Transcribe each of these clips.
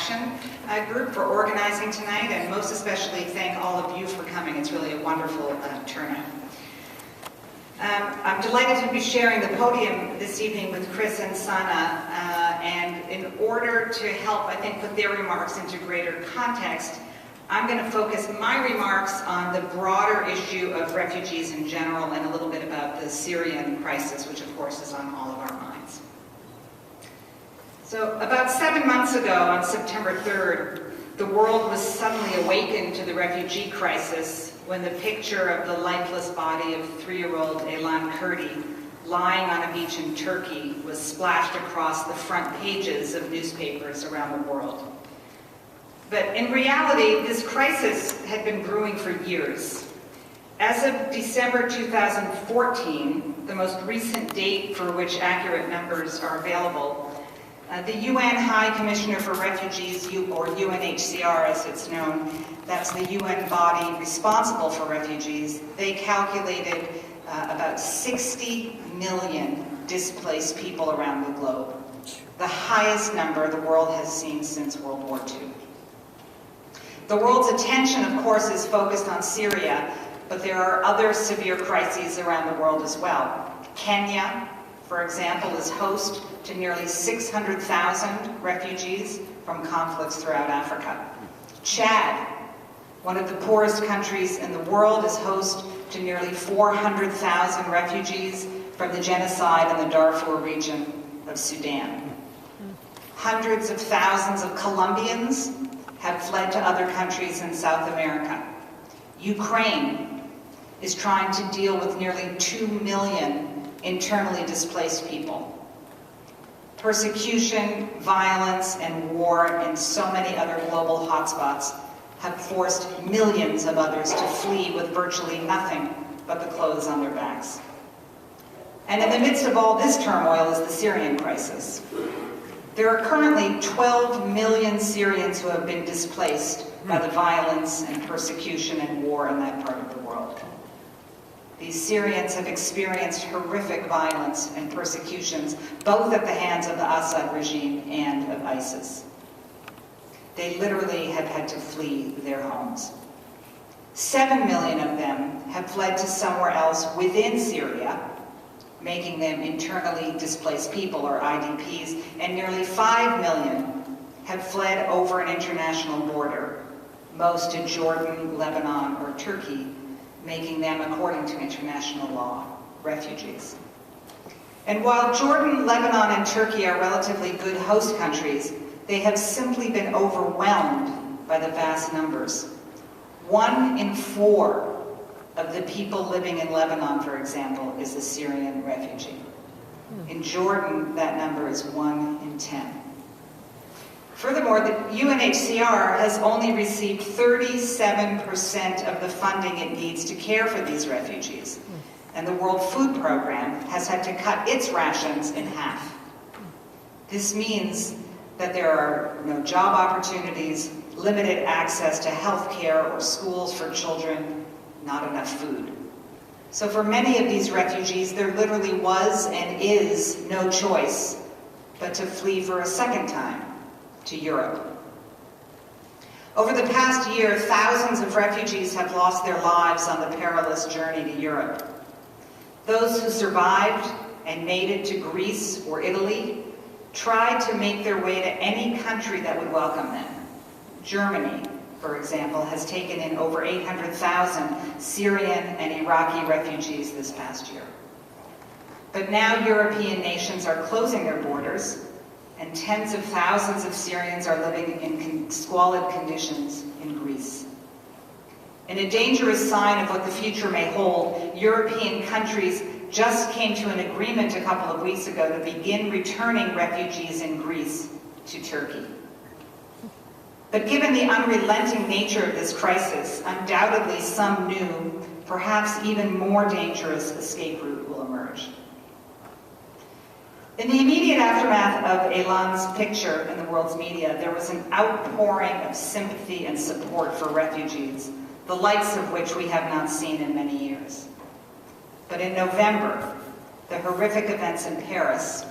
Action group for organizing tonight, and most especially thank all of you for coming. It's really a wonderful turnout. I'm delighted to be sharing the podium this evening with Chris and Sana, and in order to help, I think, put their remarks into greater context, I'm going to focus my remarks on the broader issue of refugees in general and a little bit about the Syrian crisis, which of course is on all of our minds. So about 7 months ago, on September 3rd, the world was suddenly awakened to the refugee crisis when the picture of the lifeless body of 3-year-old Aylan Kurdi lying on a beach in Turkey was splashed across the front pages of newspapers around the world. But in reality, this crisis had been brewing for years. As of December 2014, the most recent date for which accurate numbers are available, the UN High Commissioner for Refugees, or UNHCR as it's known, that's the UN body responsible for refugees, they calculated about 60 million displaced people around the globe, the highest number the world has seen since World War II. The world's attention, of course, is focused on Syria, but there are other severe crises around the world as well. Kenya, for example, is host to nearly 600,000 refugees from conflicts throughout Africa. Chad, one of the poorest countries in the world, is host to nearly 400,000 refugees from the genocide in the Darfur region of Sudan. Hundreds of thousands of Colombians have fled to other countries in South America. Ukraine is trying to deal with nearly 2 million internally displaced people. Persecution, violence, and war in so many other global hotspots have forced millions of others to flee with virtually nothing but the clothes on their backs. And in the midst of all this turmoil is the Syrian crisis. There are currently 12 million Syrians who have been displaced by the violence and persecution and war in that part of the world. These Syrians have experienced horrific violence and persecutions, both at the hands of the Assad regime and of ISIS. They literally have had to flee their homes. 7 million of them have fled to somewhere else within Syria, making them internally displaced people, or IDPs, and nearly 5 million have fled over an international border, most to Jordan, Lebanon, or Turkey, making them, according to international law, refugees. And while Jordan, Lebanon, and Turkey are relatively good host countries, they have simply been overwhelmed by the vast numbers. 1 in 4 of the people living in Lebanon, for example, is a Syrian refugee. In Jordan, that number is 1 in 10. Furthermore, the UNHCR has only received 37% of the funding it needs to care for these refugees, and the World Food Program has had to cut its rations in half. This means that there are no job opportunities, limited access to health care or schools for children, not enough food. So for many of these refugees, there literally was and is no choice but to flee for a second time to Europe. Over the past year, thousands of refugees have lost their lives on the perilous journey to Europe. Those who survived and made it to Greece or Italy tried to make their way to any country that would welcome them. Germany, for example, has taken in over 800,000 Syrian and Iraqi refugees this past year. But now European nations are closing their borders, and tens of thousands of Syrians are living in squalid conditions in Greece. In a dangerous sign of what the future may hold, European countries just came to an agreement a couple of weeks ago to begin returning refugees in Greece to Turkey. But given the unrelenting nature of this crisis, undoubtedly some new, perhaps even more dangerous escape route will emerge. In the immediate aftermath of Aylan's picture in the world's media, there was an outpouring of sympathy and support for refugees, the likes of which we have not seen in many years. But in November, the horrific events in Paris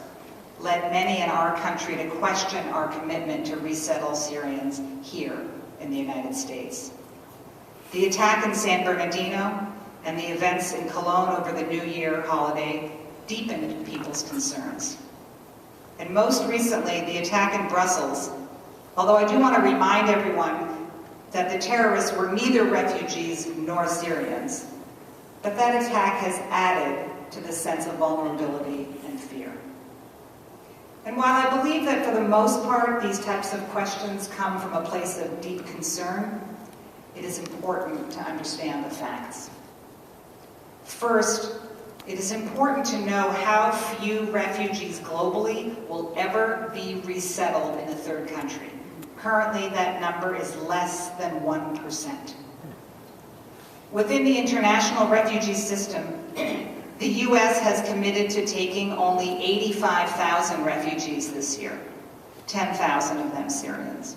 led many in our country to question our commitment to resettle Syrians here in the United States. The attack in San Bernardino and the events in Cologne over the New Year holiday deepened people's concerns. And most recently, the attack in Brussels, although I do want to remind everyone that the terrorists were neither refugees nor Syrians, but that attack has added to the sense of vulnerability and fear. And while I believe that for the most part these types of questions come from a place of deep concern, it is important to understand the facts. First, it is important to know how few refugees globally will ever be resettled in a third country. Currently, that number is less than 1%. Within the international refugee system, the U.S. has committed to taking only 85,000 refugees this year, 10,000 of them Syrians.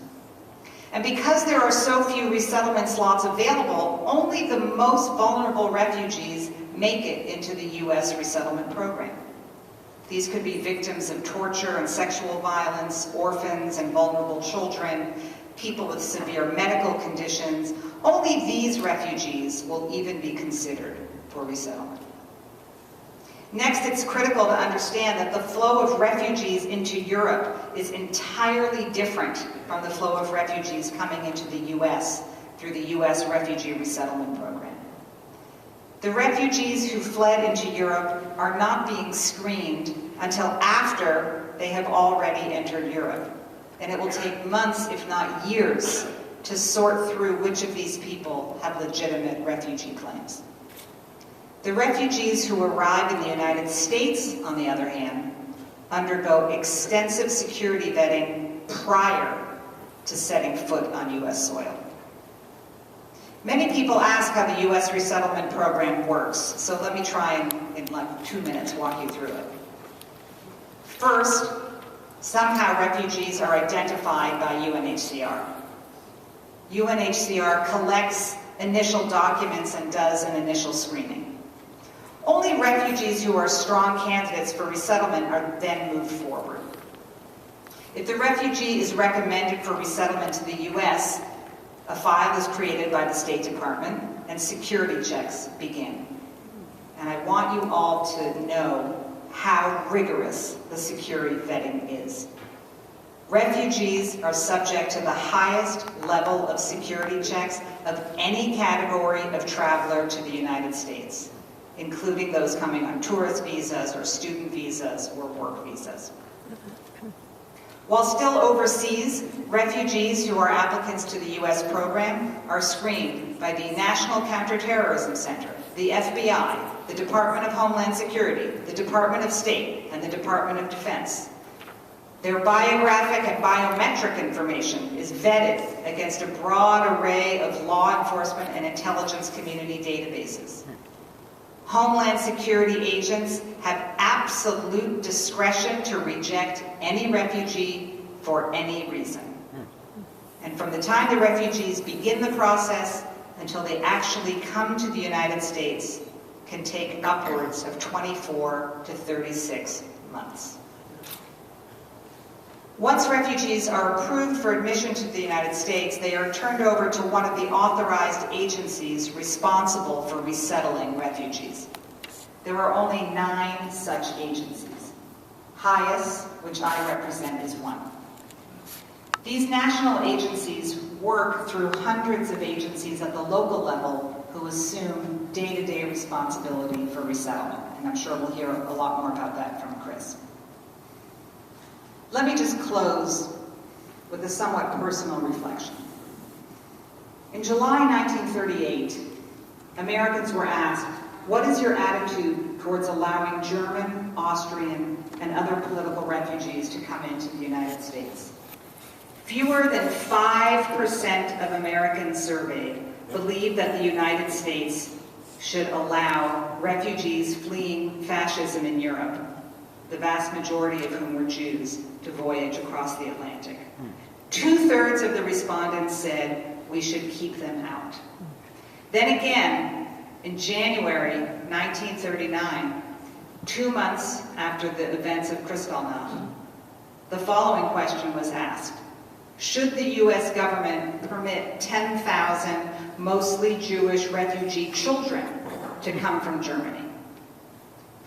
And because there are so few resettlement slots available, only the most vulnerable refugees make it into the U.S. resettlement program. These could be victims of torture and sexual violence, orphans and vulnerable children, people with severe medical conditions. Only these refugees will even be considered for resettlement. Next, it's critical to understand that the flow of refugees into Europe is entirely different from the flow of refugees coming into the U.S. through the U.S. Refugee Resettlement Program. The refugees who fled into Europe are not being screened until after they have already entered Europe. And it will take months, if not years, to sort through which of these people have legitimate refugee claims. The refugees who arrive in the United States, on the other hand, undergo extensive security vetting prior to setting foot on U.S. soil. Many people ask how the U.S. resettlement program works, so let me try and, in like 2 minutes, walk you through it. First, somehow refugees are identified by UNHCR. UNHCR collects initial documents and does an initial screening. Only refugees who are strong candidates for resettlement are then moved forward. If the refugee is recommended for resettlement to the U.S., a file is created by the State Department and security checks begin. And I want you all to know how rigorous the security vetting is. Refugees are subject to the highest level of security checks of any category of traveler to the United States, including those coming on tourist visas or student visas or work visas. While still overseas, refugees who are applicants to the U.S. program are screened by the National Counterterrorism Center, the FBI, the Department of Homeland Security, the Department of State, and the Department of Defense. Their biographic and biometric information is vetted against a broad array of law enforcement and intelligence community databases. Homeland Security agents have absolute discretion to reject any refugee for any reason. And from the time the refugees begin the process until they actually come to the United States can take upwards of 24 to 36 months. Once refugees are approved for admission to the United States, they are turned over to one of the authorized agencies responsible for resettling refugees. There are only 9 such agencies. HIAS, which I represent, is one. These national agencies work through hundreds of agencies at the local level who assume day-to-day responsibility for resettlement. And I'm sure we'll hear a lot more about that from Chris. Let me just close with a somewhat personal reflection. In July 1938, Americans were asked, what is your attitude towards allowing German, Austrian, and other political refugees to come into the United States? Fewer than 5% of Americans surveyed believe that the United States should allow refugees fleeing fascism in Europe, the vast majority of whom were Jews, to voyage across the Atlantic. 2/3 of the respondents said we should keep them out. Then again, in January 1939, 2 months after the events of Kristallnacht, the following question was asked: should the U.S. government permit 10,000 mostly Jewish refugee children to come from Germany?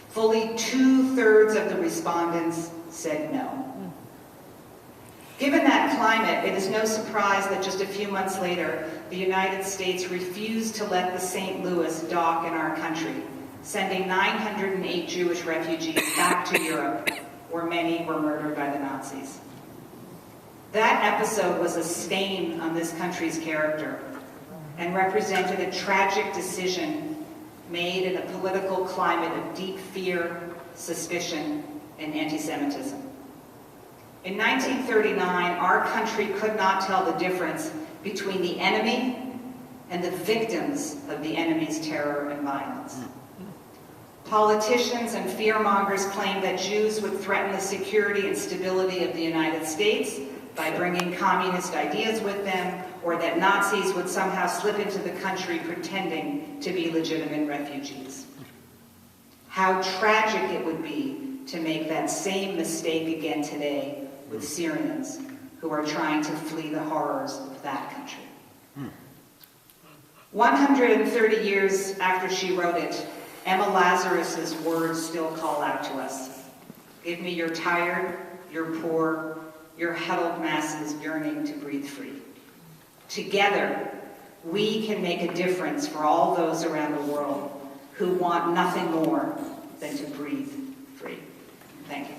Fully 2/3 of the respondents said no. Given that climate, it is no surprise that just a few months later, the United States refused to let the St. Louis dock in our country, sending 908 Jewish refugees back to Europe, where many were murdered by the Nazis. That episode was a stain on this country's character and represented a tragic decision made in a political climate of deep fear, suspicion, and anti-Semitism. In 1939, our country could not tell the difference between the enemy and the victims of the enemy's terror and violence. Politicians and fearmongers claimed that Jews would threaten the security and stability of the United States by bringing communist ideas with them, or that Nazis would somehow slip into the country pretending to be legitimate refugees. How tragic it would be to make that same mistake again today with Syrians who are trying to flee the horrors of that country. 130 years after she wrote it, Emma Lazarus's words still call out to us. Give me your tired, your poor, your huddled masses yearning to breathe free. Together, we can make a difference for all those around the world who want nothing more than to breathe free. Thank you.